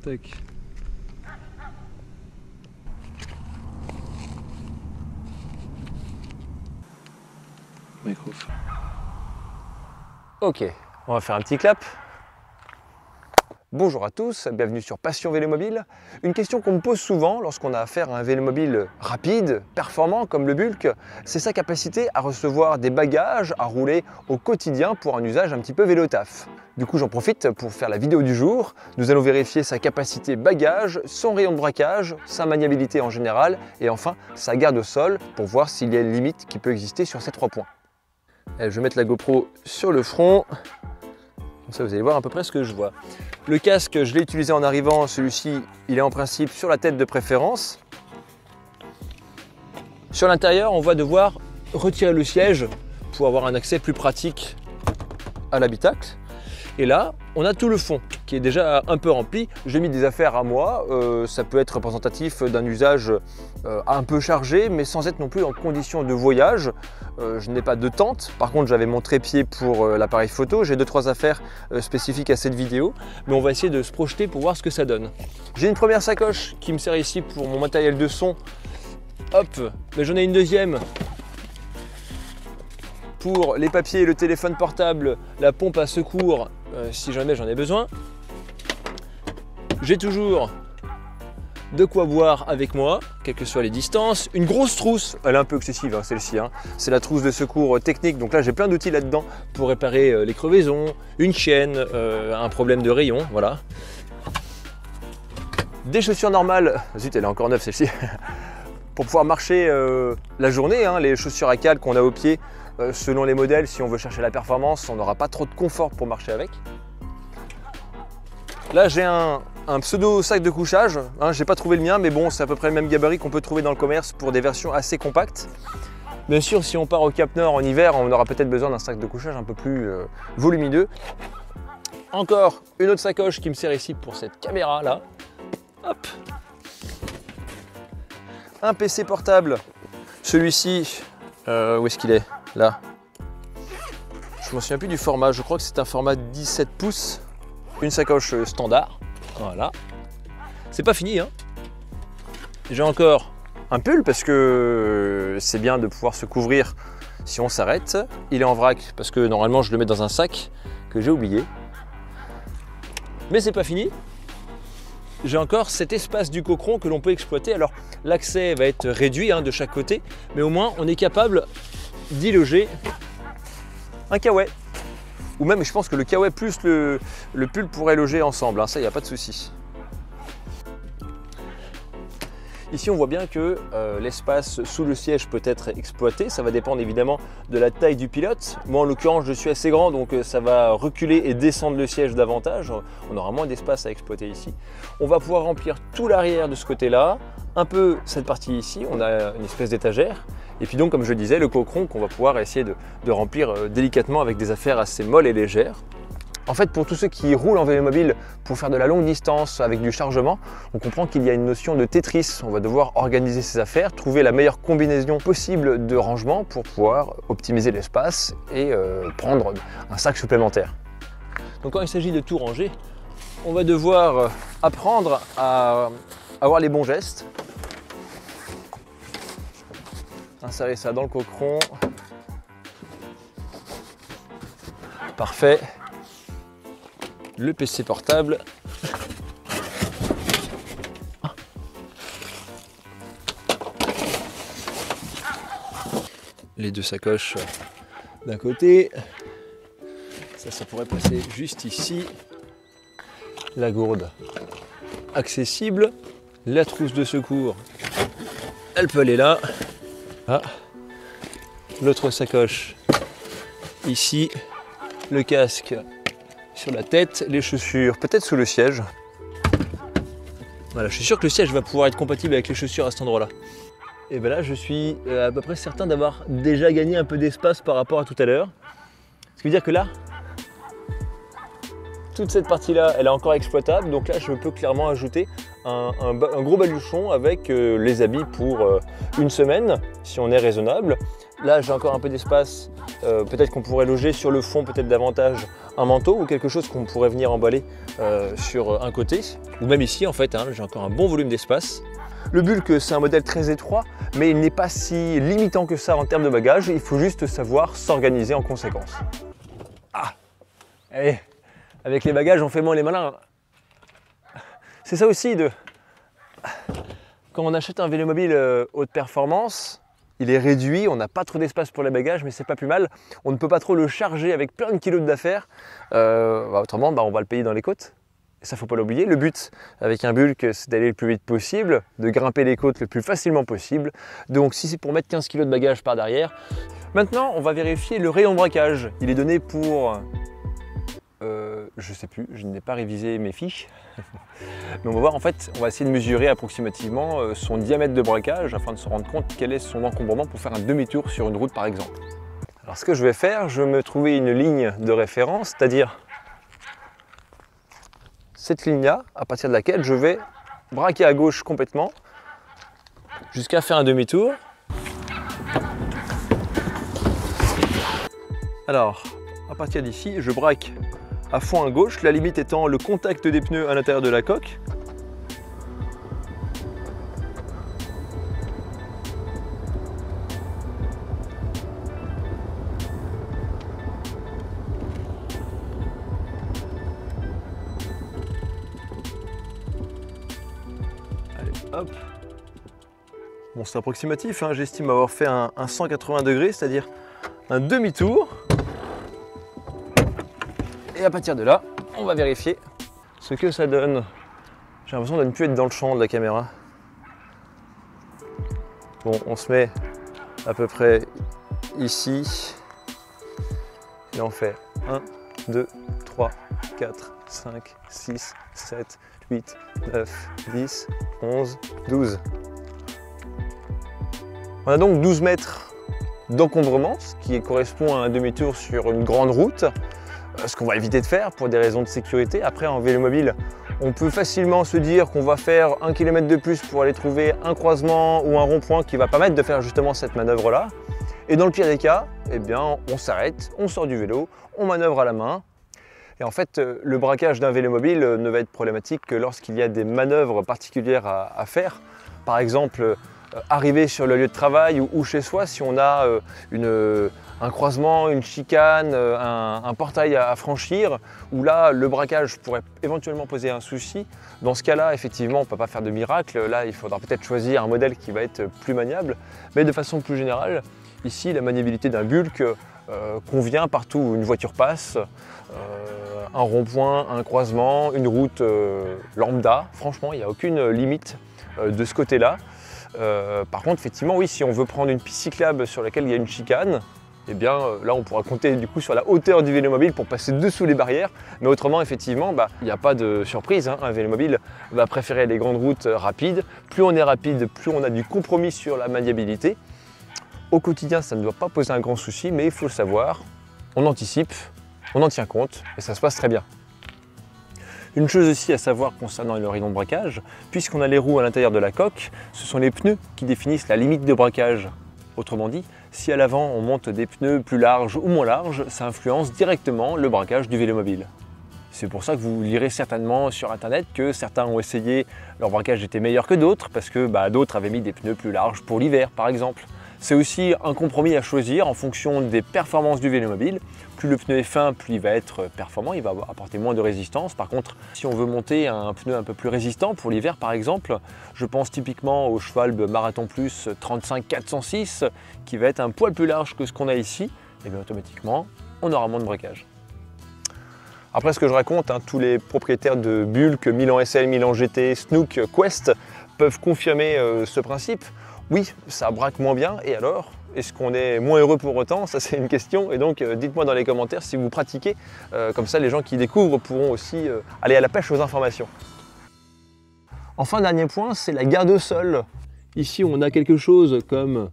Tac. Microphone. Ok, on va faire un petit clap. Bonjour à tous, bienvenue sur Passion Vélomobile. Une question qu'on me pose souvent lorsqu'on a affaire à un vélomobile rapide, performant comme le Bulk, c'est sa capacité à recevoir des bagages, à rouler au quotidien pour un usage un petit peu vélo-taf. Du coup, j'en profite pour faire la vidéo du jour. Nous allons vérifier sa capacité bagage, son rayon de braquage, sa maniabilité en général et enfin sa garde au sol pour voir s'il y a une limite qui peut exister sur ces 3 points. Je vais mettre la GoPro sur le front. Comme ça, vous allez voir à peu près ce que je vois. Le casque, je l'ai utilisé en arrivant. Celui-ci, il est en principe sur la tête de préférence. Sur l'intérieur, on va devoir retirer le siège pour avoir un accès plus pratique à l'habitacle. Et là, on a tout le fond qui est déjà un peu rempli. J'ai mis des affaires à moi. Ça peut être représentatif d'un usage un peu chargé, mais sans être non plus en condition de voyage. Je n'ai pas de tente. Par contre, j'avais mon trépied pour l'appareil photo. J'ai 2-3 affaires spécifiques à cette vidéo. Mais on va essayer de se projeter pour voir ce que ça donne. J'ai une première sacoche qui me sert ici pour mon matériel de son. Hop, mais j'en ai une deuxième pour les papiers, le téléphone portable, la pompe à secours, si jamais j'en ai besoin. J'ai toujours de quoi boire avec moi, quelles que soient les distances. Une grosse trousse, elle est un peu excessive hein, celle-ci, hein. C'est la trousse de secours technique, donc là j'ai plein d'outils là-dedans pour réparer les crevaisons, une chaîne, un problème de rayon, voilà. Des chaussures normales, zut elle est encore neuve celle-ci, pour pouvoir marcher la journée, hein, les chaussures à cale qu'on a au pied. Selon les modèles, si on veut chercher la performance, on n'aura pas trop de confort pour marcher avec. Là, j'ai un pseudo sac de couchage. Hein, j'ai pas trouvé le mien, mais bon, c'est à peu près le même gabarit qu'on peut trouver dans le commerce pour des versions assez compactes. Bien sûr, si on part au Cap Nord en hiver, on aura peut-être besoin d'un sac de couchage un peu plus volumineux. Encore une autre sacoche qui me sert ici pour cette caméra là. Hop. Un PC portable. Celui-ci, où est-ce qu'il est? Là. Je me souviens plus du format, je crois que c'est un format 17 pouces. Une sacoche standard. Voilà. C'est pas fini, hein. J'ai encore un pull parce que c'est bien de pouvoir se couvrir si on s'arrête. Il est en vrac parce que normalement je le mets dans un sac que j'ai oublié. Mais c'est pas fini. J'ai encore cet espace du cochon que l'on peut exploiter. Alors l'accès va être réduit hein, de chaque côté, mais au moins on est capable d'y loger un kawaii. Ou même je pense que le kawaii plus le pull pourraient loger ensemble, hein, ça il n'y a pas de souci. Ici on voit bien que l'espace sous le siège peut être exploité, ça va dépendre évidemment de la taille du pilote. Moi en l'occurrence je suis assez grand donc ça va reculer et descendre le siège davantage, on aura moins d'espace à exploiter ici. On va pouvoir remplir tout l'arrière de ce côté-là, un peu cette partie ici, on a une espèce d'étagère. Et puis donc comme je le disais, le cochon qu'on va pouvoir essayer de remplir délicatement avec des affaires assez molles et légères. En fait, pour tous ceux qui roulent en vélomobile pour faire de la longue distance avec du chargement, on comprend qu'il y a une notion de Tetris. On va devoir organiser ses affaires, trouver la meilleure combinaison possible de rangement pour pouvoir optimiser l'espace et prendre un sac supplémentaire. Donc quand il s'agit de tout ranger, on va devoir apprendre à avoir les bons gestes. Insérer ça dans le cochon. Parfait. Le PC portable. Les 2 sacoches d'un côté. Ça pourrait passer juste ici. La gourde accessible. La trousse de secours, elle peut aller là. Ah. L'autre sacoche ici. Le casque sur la tête, les chaussures peut-être sous le siège. Voilà, je suis sûr que le siège va pouvoir être compatible avec les chaussures à cet endroit-là. Et bien là, je suis à peu près certain d'avoir déjà gagné un peu d'espace par rapport à tout à l'heure. Ce qui veut dire que là, toute cette partie-là, elle est encore exploitable. Donc là, je peux clairement ajouter un gros baluchon avec les habits pour une semaine, si on est raisonnable. Là, j'ai encore un peu d'espace. Peut-être qu'on pourrait loger sur le fond, peut-être davantage un manteau ou quelque chose qu'on pourrait venir emballer sur un côté. Ou même ici, en fait, hein, j'ai encore un bon volume d'espace. Le Bulk, c'est un modèle très étroit, mais il n'est pas si limitant que ça en termes de bagages. Il faut juste savoir s'organiser en conséquence. Ah, allez, avec les bagages, on fait moins les malins. C'est ça aussi quand on achète un vélomobile haute performance, il est réduit, on n'a pas trop d'espace pour les bagages, mais c'est pas plus mal. On ne peut pas trop le charger avec plein de kilos d'affaires. Autrement, on va le payer dans les côtes. Et ça, faut pas l'oublier. Le but avec un Bulk, c'est d'aller le plus vite possible, de grimper les côtes le plus facilement possible. Donc si c'est pour mettre 15 kg de bagages par derrière. Maintenant, on va vérifier le rayon de braquage. Il est donné pour... je sais plus, je n'ai pas révisé mes fiches. Mais on va voir, en fait, on va essayer de mesurer approximativement son diamètre de braquage afin de se rendre compte quel est son encombrement pour faire un demi-tour sur une route par exemple. Alors ce que je vais faire, je vais me trouver une ligne de référence, c'est-à-dire cette ligne-là, à partir de laquelle je vais braquer à gauche complètement jusqu'à faire un demi-tour. Alors, à partir d'ici, je braque à fond à gauche, la limite étant le contact des pneus à l'intérieur de la coque. Allez, hop. Bon, c'est approximatif, hein. J'estime avoir fait un 180 degrés, c'est-à-dire un demi-tour. Et à partir de là, on va vérifier ce que ça donne. J'ai l'impression de ne plus être dans le champ de la caméra. Bon, on se met à peu près ici. Et on fait 1, 2, 3, 4, 5, 6, 7, 8, 9, 10, 11, 12. On a donc 12 mètres d'encombrement, ce qui correspond à un demi-tour sur une grande route. Ce qu'on va éviter de faire pour des raisons de sécurité. Après, en vélomobile, on peut facilement se dire qu'on va faire 1 km de plus pour aller trouver un croisement ou un rond-point qui va permettre de faire justement cette manœuvre-là. Et dans le pire des cas, eh bien, on s'arrête, on sort du vélo, on manœuvre à la main. Et en fait, le braquage d'un vélomobile ne va être problématique que lorsqu'il y a des manœuvres particulières à faire. Par exemple, arriver sur le lieu de travail ou chez soi, si on a un croisement, une chicane, un portail à franchir, où là, le braquage pourrait éventuellement poser un souci. Dans ce cas-là, effectivement, on ne peut pas faire de miracle. Là, il faudra peut-être choisir un modèle qui va être plus maniable. Mais de façon plus générale, ici, la maniabilité d'un Bulk convient partout où une voiture passe. Un rond-point, un croisement, une route lambda. Franchement, il n'y a aucune limite de ce côté-là. Par contre, effectivement, oui, si on veut prendre une piste cyclable sur laquelle il y a une chicane, eh bien là on pourra compter du coup sur la hauteur du vélomobile pour passer dessous les barrières. Mais autrement, effectivement, il n'y a pas de surprise, hein. Un vélomobile va préférer les grandes routes rapides. Plus on est rapide, plus on a du compromis sur la maniabilité. Au quotidien, ça ne doit pas poser un grand souci, mais il faut le savoir, on anticipe, on en tient compte et ça se passe très bien. Une chose aussi à savoir concernant le rayon de braquage, puisqu'on a les roues à l'intérieur de la coque, ce sont les pneus qui définissent la limite de braquage. Autrement dit, si à l'avant on monte des pneus plus larges ou moins larges, ça influence directement le braquage du vélomobile. C'est pour ça que vous lirez certainement sur internet que certains ont essayé, leur braquage était meilleur que d'autres, parce que d'autres avaient mis des pneus plus larges pour l'hiver par exemple. C'est aussi un compromis à choisir en fonction des performances du vélomobile. Plus le pneu est fin, plus il va être performant, il va apporter moins de résistance. Par contre, si on veut monter un pneu un peu plus résistant pour l'hiver par exemple, je pense typiquement au Schwalbe Marathon Plus 35 406 qui va être un poil plus large que ce qu'on a ici, et bien automatiquement, on aura moins de braquage. Après ce que je raconte, tous les propriétaires de Bulk, Milan SL, Milan GT, Snook, Quest peuvent confirmer ce principe. Oui, ça braque moins bien, et alors? Est-ce qu'on est moins heureux pour autant? Ça c'est une question, et donc dites-moi dans les commentaires si vous pratiquez, comme ça les gens qui découvrent pourront aussi aller à la pêche aux informations. Enfin, dernier point, c'est la garde au sol. Ici on a quelque chose comme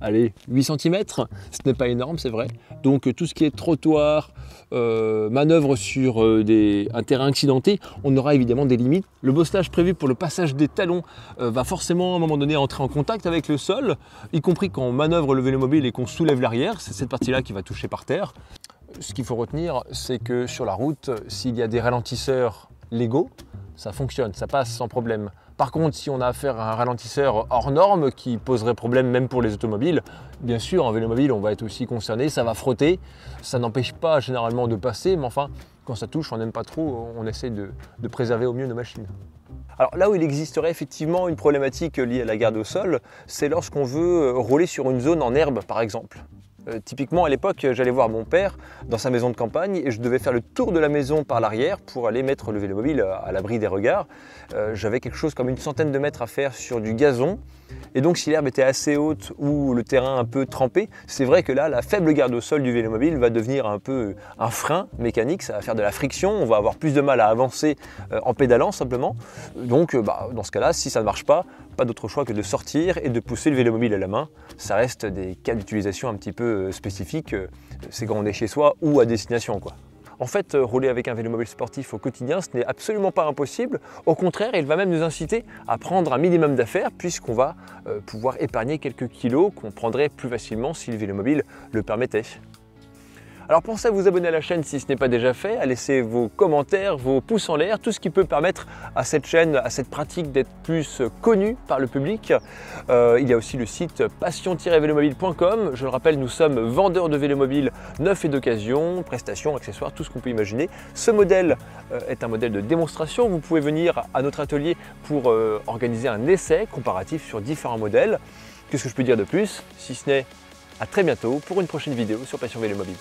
allez, 8 cm, ce n'est pas énorme, c'est vrai. Donc tout ce qui est trottoir, manœuvre sur un terrain accidenté, on aura évidemment des limites. Le bosselage prévu pour le passage des talons va forcément à un moment donné entrer en contact avec le sol, y compris quand on manœuvre le vélomobile et qu'on soulève l'arrière, c'est cette partie-là qui va toucher par terre. Ce qu'il faut retenir, c'est que sur la route, s'il y a des ralentisseurs légaux, ça fonctionne, ça passe sans problème. Par contre, si on a affaire à un ralentisseur hors norme qui poserait problème même pour les automobiles, bien sûr, en vélomobile, on va être aussi concerné, ça va frotter. Ça n'empêche pas généralement de passer, mais enfin, quand ça touche, on n'aime pas trop, on essaie de préserver au mieux nos machines. Alors là où il existerait effectivement une problématique liée à la garde au sol, c'est lorsqu'on veut rouler sur une zone en herbe, par exemple. Typiquement à l'époque, j'allais voir mon père dans sa maison de campagne et je devais faire le tour de la maison par l'arrière pour aller mettre le vélomobile à l'abri des regards. J'avais quelque chose comme une centaine de mètres à faire sur du gazon. Et donc si l'herbe était assez haute ou le terrain un peu trempé, c'est vrai que là, la faible garde au sol du vélomobile va devenir un peu un frein mécanique, ça va faire de la friction, on va avoir plus de mal à avancer en pédalant simplement. Donc dans ce cas-là, si ça ne marche pas d'autre choix que de sortir et de pousser le vélomobile à la main. Ça reste des cas d'utilisation un petit peu spécifiques, c'est quand on est chez soi ou à destination, quoi. En fait, rouler avec un vélomobile sportif au quotidien, ce n'est absolument pas impossible. Au contraire, il va même nous inciter à prendre un minimum d'affaires puisqu'on va pouvoir épargner quelques kilos qu'on prendrait plus facilement si le vélomobile le permettait. Alors pensez à vous abonner à la chaîne si ce n'est pas déjà fait, à laisser vos commentaires, vos pouces en l'air, tout ce qui peut permettre à cette chaîne, à cette pratique d'être plus connue par le public. Il y a aussi le site passion-vélomobile.com. Je le rappelle, nous sommes vendeurs de vélomobiles neufs et d'occasion, prestations, accessoires, tout ce qu'on peut imaginer. Ce modèle est un modèle de démonstration. Vous pouvez venir à notre atelier pour organiser un essai comparatif sur différents modèles. Qu'est-ce que je peux dire de plus, si ce n'est à très bientôt pour une prochaine vidéo sur Passion Vélomobile.